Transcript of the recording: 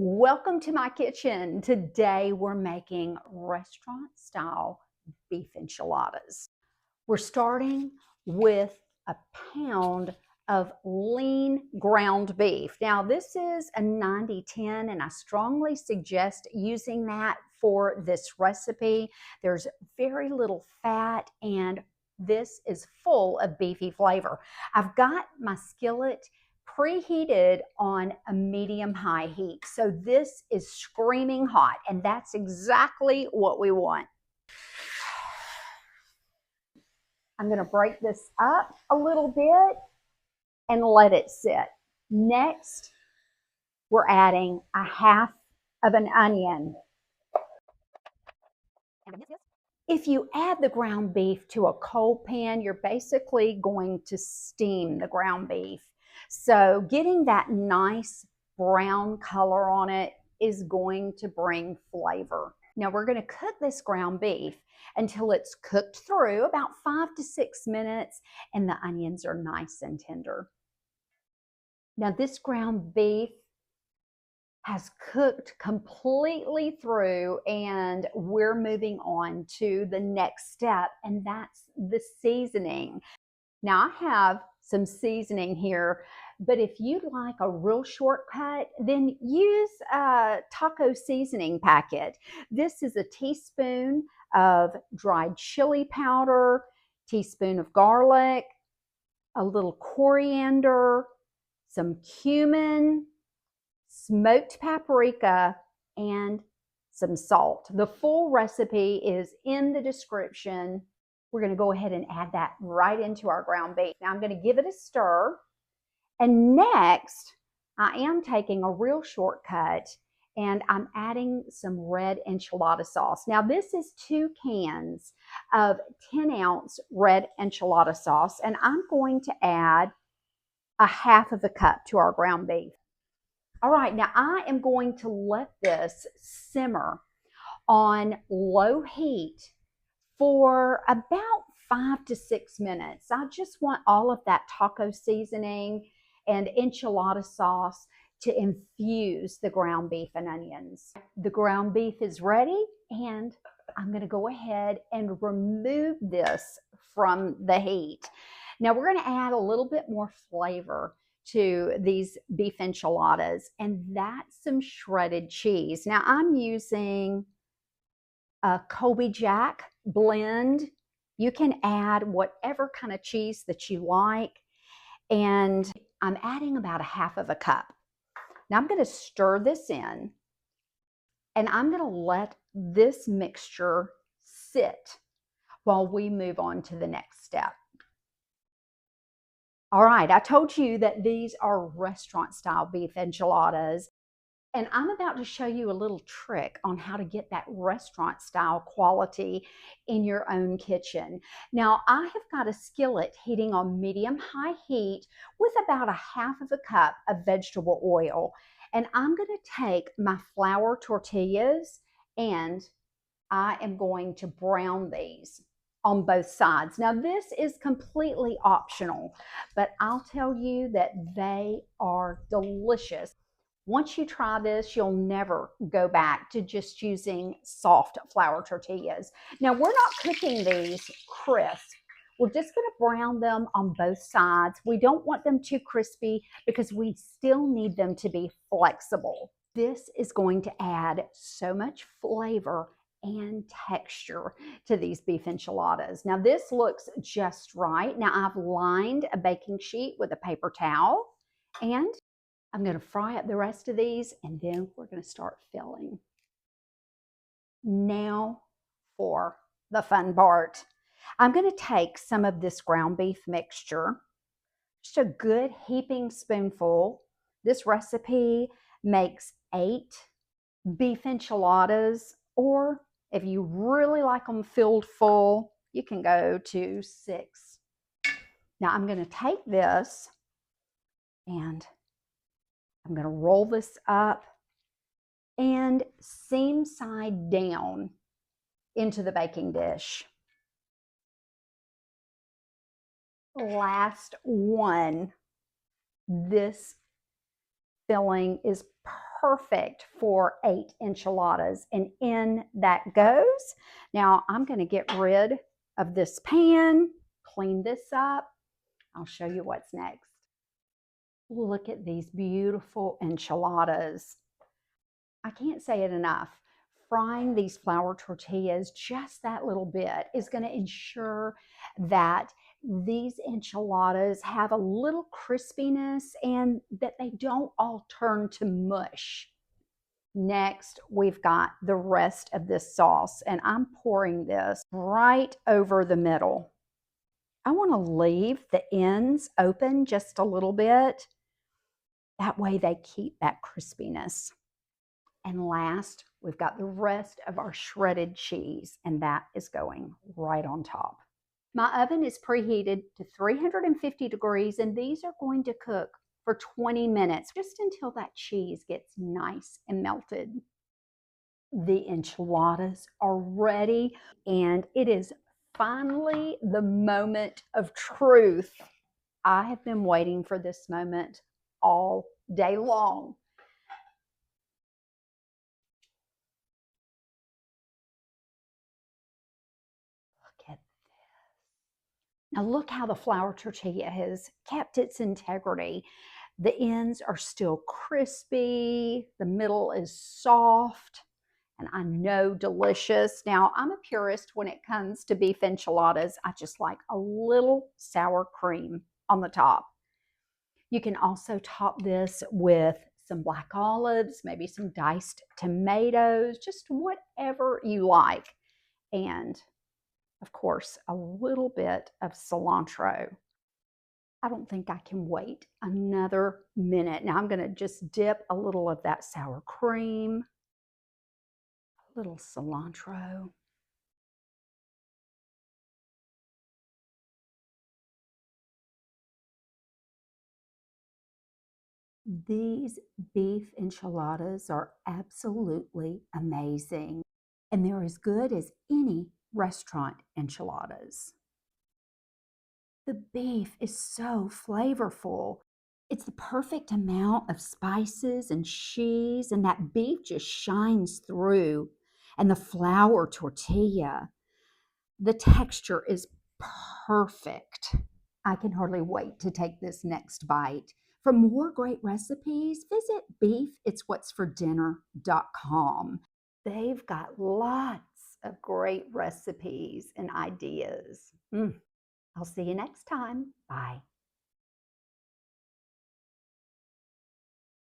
Welcome to my kitchen. Today we're making restaurant style beef enchiladas. We're starting with a pound of lean ground beef. Now this is a 90-10 and I strongly suggest using that for this recipe. There's very little fat and this is full of beefy flavor. I've got my skillet preheated on a medium-high heat. So this is screaming hot, and that's exactly what we want. I'm going to break this up a little bit and let it sit. Next, we're adding a half of an onion. If you add the ground beef to a cold pan, you're basically going to steam the ground beef. So getting that nice brown color on it is going to bring flavor. Now we're going to cook this ground beef until it's cooked through about 5 to 6 minutes and the onions are nice and tender. Now this ground beef has cooked completely through and we're moving on to the next step, and that's the seasoning. Now I have some seasoning here, but if you'd like a real shortcut, then use a taco seasoning packet. This is a teaspoon of dried chili powder, teaspoon of garlic, a little coriander, some cumin, smoked paprika, and some salt. The full recipe is in the description. We're going to go ahead and add that right into our ground beef. Now I'm going to give it a stir. And next, I am taking a real shortcut and I'm adding some red enchilada sauce. Now this is 2 cans of 10-ounce red enchilada sauce, and I'm going to add a half of a cup to our ground beef. All right, now I am going to let this simmer on low heat for about 5 to 6 minutes. I just want all of that taco seasoning and enchilada sauce to infuse the ground beef and onions. The ground beef is ready, and I'm going to go ahead and remove this from the heat. Now we're going to add a little bit more flavor to these beef enchiladas, and that's some shredded cheese. Now I'm using a Colby Jack blend. You can add whatever kind of cheese that you like, and I'm adding about a half of a cup. Now I'm going to stir this in, and I'm going to let this mixture sit while we move on to the next step. All right, I told you that these are restaurant style beef enchiladas, and I'm about to show you a little trick on how to get that restaurant style quality in your own kitchen. Now, I have got a skillet heating on medium-high heat with about a half of a cup of vegetable oil, and I'm going to take my flour tortillas and I am going to brown these on both sides. Now this is completely optional, but I'll tell you that they are delicious. Once you try this, you'll never go back to just using soft flour tortillas. Now we're not cooking these crisp. We're just going to brown them on both sides. We don't want them too crispy because we still need them to be flexible. This is going to add so much flavor and texture to these beef enchiladas. Now this looks just right. Now I've lined a baking sheet with a paper towel, and I'm going to fry up the rest of these, and then we're going to start filling. Now for the fun part. I'm going to take some of this ground beef mixture, just a good heaping spoonful. This recipe makes 8 beef enchiladas, or if you really like them filled full, you can go to 6. Now I'm going to take this and I'm going to roll this up and seam side down into the baking dish. Last one. This filling is perfect for 8 enchiladas, and in that goes. Now I'm going to get rid of this pan, clean this up. I'll show you what's next. Look at these beautiful enchiladas. I can't say it enough. Frying these flour tortillas just that little bit is going to ensure that these enchiladas have a little crispiness and that they don't all turn to mush. Next, we've got the rest of this sauce, and I'm pouring this right over the middle. I want to leave the ends open just a little bit. That way they keep that crispiness. And last, we've got the rest of our shredded cheese, and that is going right on top. My oven is preheated to 350 degrees, and these are going to cook for 20 minutes, just until that cheese gets nice and melted. The enchiladas are ready, and it is finally the moment of truth. I have been waiting for this moment all day long. Look at this. Now look how the flour tortilla has kept its integrity. The ends are still crispy, the middle is soft, and I know delicious. Now, I'm a purist when it comes to beef enchiladas. I just like a little sour cream on the top. You can also top this with some black olives, maybe some diced tomatoes, just whatever you like. And of course, a little bit of cilantro. I don't think I can wait another minute. Now I'm going to just dip a little of that sour cream, a little cilantro. These beef enchiladas are absolutely amazing, and they're as good as any restaurant enchiladas. The beef is so flavorful. It's the perfect amount of spices and cheese, and that beef just shines through. And the flour tortilla, the texture is perfect. I can hardly wait to take this next bite. For more great recipes, visit beefitswhatsfordinner.com. They've got lots of great recipes and ideas. I'll see you next time. Bye.